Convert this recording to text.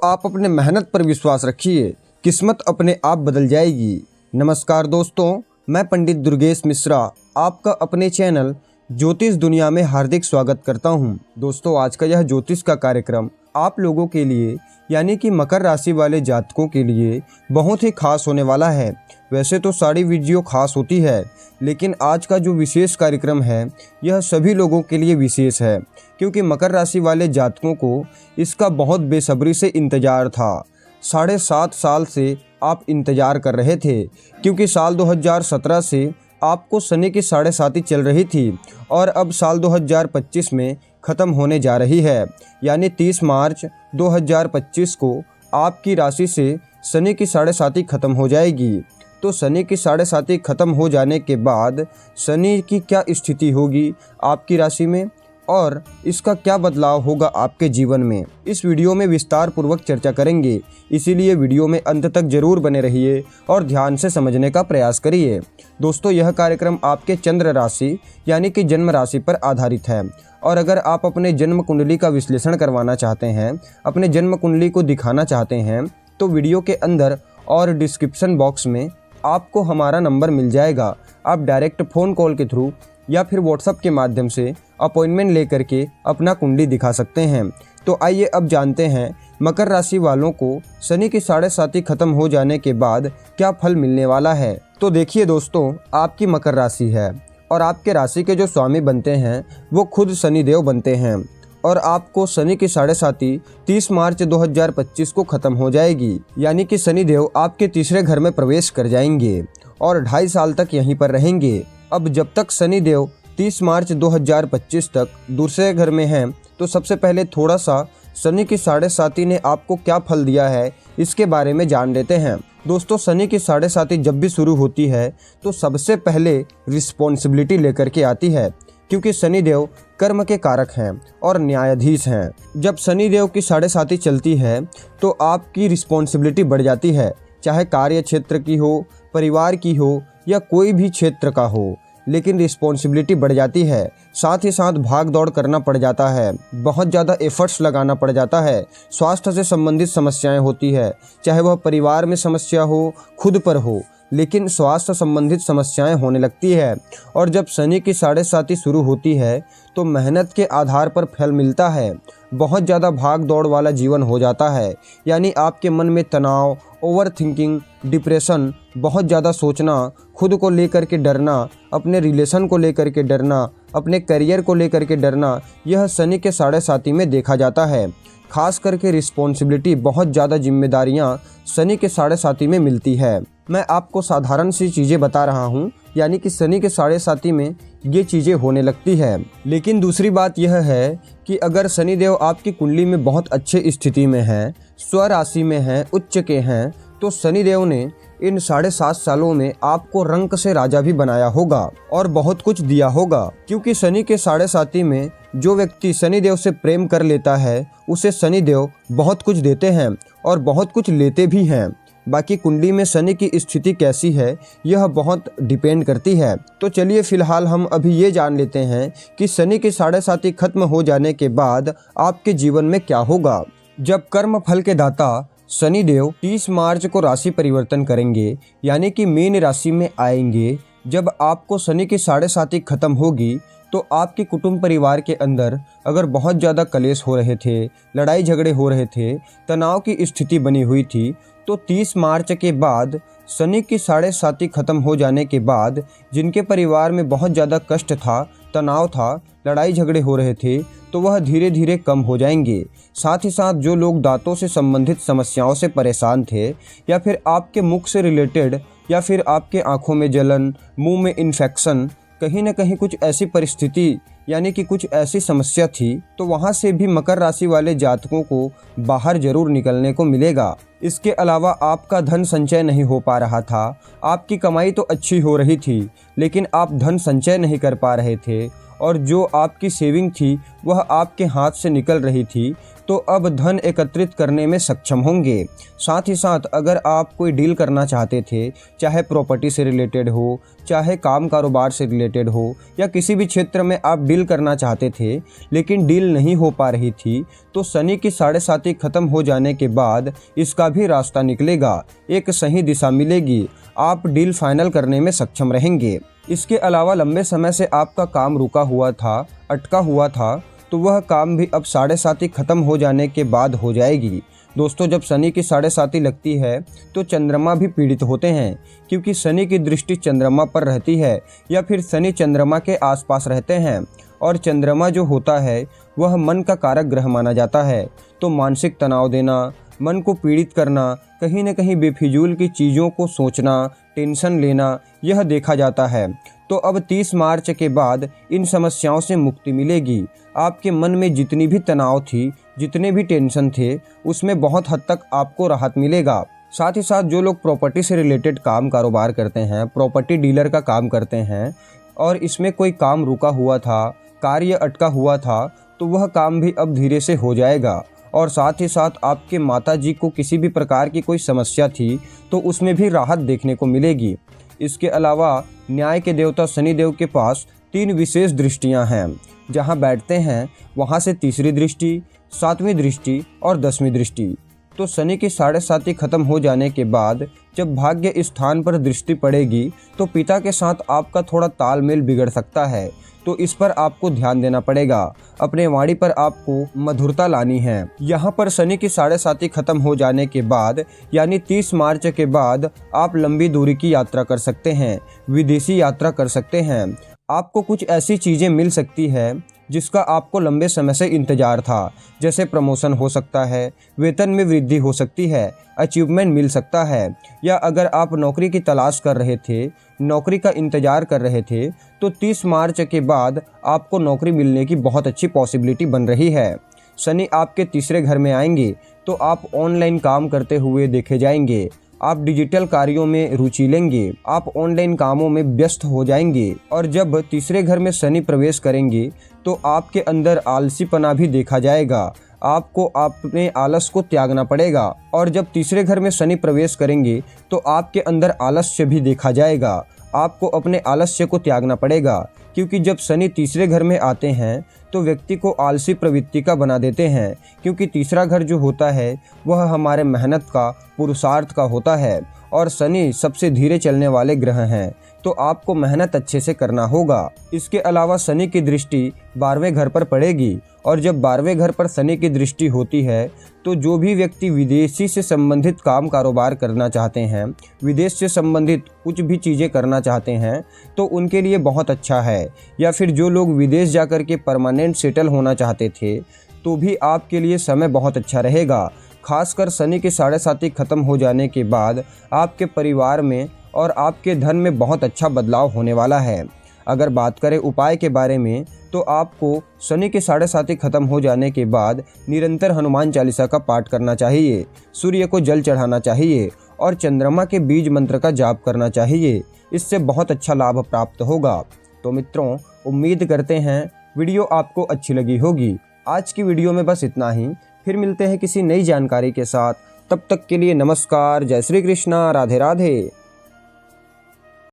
आप अपने मेहनत पर विश्वास रखिए, किस्मत अपने आप बदल जाएगी। नमस्कार दोस्तों, मैं पंडित दुर्गेश मिश्रा आपका अपने चैनल ज्योतिष दुनिया में हार्दिक स्वागत करता हूं। दोस्तों, आज का यह ज्योतिष का कार्यक्रम आप लोगों के लिए यानी कि मकर राशि वाले जातकों के लिए बहुत ही खास होने वाला है। वैसे तो सारी वीडियो खास होती है, लेकिन आज का जो विशेष कार्यक्रम है यह सभी लोगों के लिए विशेष है, क्योंकि मकर राशि वाले जातकों को इसका बहुत बेसब्री से इंतज़ार था। 7.5 साल से आप इंतज़ार कर रहे थे, क्योंकि साल 2017 से आपको शनि की 7.5 चल रही थी और अब साल 2025 में ख़त्म होने जा रही है। यानी 30 मार्च 2025 को आपकी राशि से शनि की 7.5 ख़त्म हो जाएगी। तो शनि की 7.5 ख़त्म हो जाने के बाद शनि की क्या स्थिति होगी आपकी राशि में और इसका क्या बदलाव होगा आपके जीवन में, इस वीडियो में विस्तार पूर्वक चर्चा करेंगे। इसीलिए वीडियो में अंत तक जरूर बने रहिए और ध्यान से समझने का प्रयास करिए। दोस्तों, यह कार्यक्रम आपके चंद्र राशि यानी कि जन्म राशि पर आधारित है, और अगर आप अपने जन्म कुंडली का विश्लेषण करवाना चाहते हैं, अपने जन्म कुंडली को दिखाना चाहते हैं, तो वीडियो के अंदर और डिस्क्रिप्शन बॉक्स में आपको हमारा नंबर मिल जाएगा। आप डायरेक्ट फ़ोन कॉल के थ्रू या फिर व्हाट्सएप के माध्यम से अपॉइंटमेंट लेकर के अपना कुंडली दिखा सकते हैं। तो आइए अब जानते हैं मकर राशि वालों को शनि की 7.5 ख़त्म हो जाने के बाद क्या फल मिलने वाला है। तो देखिए दोस्तों, आपकी मकर राशि है और आपके राशि के जो स्वामी बनते हैं वो खुद शनिदेव बनते हैं, और आपको शनि की 7.5 30 मार्च 2025 को ख़त्म हो जाएगी। यानी कि शनिदेव आपके तीसरे घर में प्रवेश कर जाएंगे और 2.5 साल तक यहीं पर रहेंगे। अब जब तक शनिदेव 30 मार्च 2025 तक दूसरे घर में हैं, तो सबसे पहले थोड़ा सा शनि की 7.5 ने आपको क्या फल दिया है इसके बारे में जान लेते हैं। दोस्तों, शनि की 7.5 जब भी शुरू होती है तो सबसे पहले रिस्पॉन्सिबिलिटी लेकर के आती है, क्योंकि शनिदेव कर्म के कारक हैं और न्यायाधीश हैं। जब शनिदेव की 7.5 चलती है तो आपकी रिस्पॉन्सिबिलिटी बढ़ जाती है, चाहे कार्य क्षेत्र की हो, परिवार की हो या कोई भी क्षेत्र का हो, लेकिन रिस्पॉन्सिबिलिटी बढ़ जाती है। साथ ही साथ भाग दौड़ करना पड़ जाता है, बहुत ज़्यादा एफर्ट्स लगाना पड़ जाता है। स्वास्थ्य से संबंधित समस्याएं होती है, चाहे वह परिवार में समस्या हो, खुद पर हो, लेकिन स्वास्थ्य संबंधित समस्याएं होने लगती है। और जब शनि की 7.5 शुरू होती है तो मेहनत के आधार पर फल मिलता है। बहुत ज़्यादा भाग दौड़ वाला जीवन हो जाता है, यानी आपके मन में तनाव, ओवर थिंकिंग, डिप्रेशन, बहुत ज़्यादा सोचना, खुद को लेकर के डरना, अपने रिलेशन को लेकर के डरना, अपने करियर को लेकर के डरना, यह शनि के 7.5 में देखा जाता है। खास करके रिस्पॉन्सिबिलिटी, बहुत ज़्यादा जिम्मेदारियाँ शनि के 7.5 में मिलती है। मैं आपको साधारण सी चीज़ें बता रहा हूँ, यानी कि शनि के 7.5 में ये चीज़ें होने लगती है। लेकिन दूसरी बात यह है कि अगर शनिदेव आपकी कुंडली में बहुत अच्छे स्थिति में हैं, स्वराशि में हैं, उच्च के हैं, तो शनिदेव ने इन 7.5 सालों में आपको रंक से राजा भी बनाया होगा और बहुत कुछ दिया होगा। क्योंकि शनि के 7.5 में जो व्यक्ति शनिदेव से प्रेम कर लेता है उसे शनिदेव बहुत कुछ देते हैं और बहुत कुछ लेते भी हैं। बाकी कुंडली में शनि की स्थिति कैसी है यह बहुत डिपेंड करती है। तो चलिए फिलहाल हम अभी ये जान लेते हैं कि शनि की 7.5 खत्म हो जाने के बाद आपके जीवन में क्या होगा। जब कर्म फल के दाता शनिदेव 30 मार्च को राशि परिवर्तन करेंगे, यानी कि मीन राशि में आएंगे, जब आपको शनि की 7.5 खत्म होगी तो आपके कुटुंब परिवार के अंदर अगर बहुत ज़्यादा कलेश हो रहे थे, लड़ाई झगड़े हो रहे थे, तनाव की स्थिति बनी हुई थी, तो 30 मार्च के बाद शनि की 7.5 खत्म हो जाने के बाद जिनके परिवार में बहुत ज़्यादा कष्ट था, तनाव था, लड़ाई झगड़े हो रहे थे, तो वह धीरे धीरे कम हो जाएंगे। साथ ही साथ जो लोग दांतों से संबंधित समस्याओं से परेशान थे, या फिर आपके मुख से रिलेटेड, या फिर आपके आँखों में जलन, मुंह में इन्फेक्शन, कहीं ना कहीं कुछ ऐसी परिस्थिति यानी कि कुछ ऐसी समस्या थी, तो वहाँ से भी मकर राशि वाले जातकों को बाहर जरूर निकलने को मिलेगा। इसके अलावा आपका धन संचय नहीं हो पा रहा था, आपकी कमाई तो अच्छी हो रही थी, लेकिन आप धन संचय नहीं कर पा रहे थे, और जो आपकी सेविंग थी वह आपके हाथ से निकल रही थी, तो अब धन एकत्रित करने में सक्षम होंगे। साथ ही साथ अगर आप कोई डील करना चाहते थे, चाहे प्रॉपर्टी से रिलेटेड हो, चाहे काम कारोबार से रिलेटेड हो, या किसी भी क्षेत्र में आप डील करना चाहते थे लेकिन डील नहीं हो पा रही थी, तो शनि की 7.5 खत्म हो जाने के बाद इसका भी रास्ता निकलेगा, एक सही दिशा मिलेगी, आप डील फाइनल करने में सक्षम रहेंगे। इसके अलावा लंबे समय से आपका काम रुका हुआ था, अटका हुआ था, तो वह काम भी अब 7.5 खत्म हो जाने के बाद हो जाएगी। दोस्तों, जब शनि की 7.5 लगती है तो चंद्रमा भी पीड़ित होते हैं, क्योंकि शनि की दृष्टि चंद्रमा पर रहती है या फिर शनि चंद्रमा के आसपास रहते हैं, और चंद्रमा जो होता है वह मन का कारक ग्रह माना जाता है। तो मानसिक तनाव देना, मन को पीड़ित करना, कहीं न कहीं बेफिजूल की चीज़ों को सोचना, टेंशन लेना, यह देखा जाता है। तो अब 30 मार्च के बाद इन समस्याओं से मुक्ति मिलेगी। आपके मन में जितनी भी तनाव थी, जितने भी टेंशन थे, उसमें बहुत हद तक आपको राहत मिलेगा। साथ ही साथ जो लोग प्रॉपर्टी से रिलेटेड काम कारोबार करते हैं, प्रॉपर्टी डीलर का काम करते हैं, और इसमें कोई काम रुका हुआ था, कार्य अटका हुआ था, तो वह काम भी अब धीरे से हो जाएगा। और साथ ही साथ आपके माताजी को किसी भी प्रकार की कोई समस्या थी, तो उसमें भी राहत देखने को मिलेगी। इसके अलावा न्याय के देवता शनिदेव के पास 3 विशेष दृष्टियां हैं। जहां बैठते हैं वहां से तीसरी दृष्टि, 7वीं दृष्टि और 10वीं दृष्टि। तो शनि की 7.5 खत्म हो जाने के बाद जब भाग्य स्थान पर दृष्टि पड़ेगी तो पिता के साथ आपका थोड़ा तालमेल बिगड़ सकता है, तो इस पर आपको ध्यान देना पड़ेगा। अपने वाणी पर आपको मधुरता लानी है। यहाँ पर शनि की 7.5 खत्म हो जाने के बाद यानी 30 मार्च के बाद आप लंबी दूरी की यात्रा कर सकते हैं, विदेशी यात्रा कर सकते हैं। आपको कुछ ऐसी चीज़ें मिल सकती है जिसका आपको लंबे समय से इंतजार था, जैसे प्रमोशन हो सकता है, वेतन में वृद्धि हो सकती है, अचीवमेंट मिल सकता है, या अगर आप नौकरी की तलाश कर रहे थे, नौकरी का इंतजार कर रहे थे, तो 30 मार्च के बाद आपको नौकरी मिलने की बहुत अच्छी पॉसिबिलिटी बन रही है। शनि आपके तीसरे घर में आएंगे तो आप ऑनलाइन काम करते हुए देखे जाएंगे, आप डिजिटल कार्यों में रुचि लेंगे, आप ऑनलाइन कामों में व्यस्त हो जाएंगे। और जब तीसरे घर में शनि प्रवेश करेंगे तो आपके अंदर आलसीपना भी देखा जाएगा, आपको अपने आलस को त्यागना पड़ेगा। और जब तीसरे घर में शनि प्रवेश करेंगे तो आपके अंदर आलस्य भी देखा जाएगा, आपको अपने आलस्य को त्यागना पड़ेगा, क्योंकि जब शनि तीसरे घर में आते हैं तो व्यक्ति को आलसी प्रवृत्ति का बना देते हैं, क्योंकि तीसरा घर जो होता है वह हमारे मेहनत का, पुरुषार्थ का होता है, और शनि सबसे धीरे चलने वाले ग्रह हैं, तो आपको मेहनत अच्छे से करना होगा। इसके अलावा शनि की दृष्टि 12वें घर पर पड़ेगी, और जब 12वें घर पर शनि की दृष्टि होती है तो जो भी व्यक्ति विदेशी से संबंधित काम कारोबार करना चाहते हैं, विदेश से संबंधित कुछ भी चीज़ें करना चाहते हैं, तो उनके लिए बहुत अच्छा है। या फिर जो लोग विदेश जाकर के परमानेंट सेटल होना चाहते थे, तो भी आपके लिए समय बहुत अच्छा रहेगा। खासकर शनि की 7.5 खत्म हो जाने के बाद आपके परिवार में और आपके धन में बहुत अच्छा बदलाव होने वाला है। अगर बात करें उपाय के बारे में, तो आपको शनि के 7.5 खत्म हो जाने के बाद निरंतर हनुमान चालीसा का पाठ करना चाहिए, सूर्य को जल चढ़ाना चाहिए और चंद्रमा के बीज मंत्र का जाप करना चाहिए। इससे बहुत अच्छा लाभ प्राप्त होगा। तो मित्रों, उम्मीद करते हैं वीडियो आपको अच्छी लगी होगी। आज की वीडियो में बस इतना ही। फिर मिलते हैं किसी नई जानकारी के साथ। तब तक के लिए नमस्कार, जय श्री कृष्णा, राधे राधे।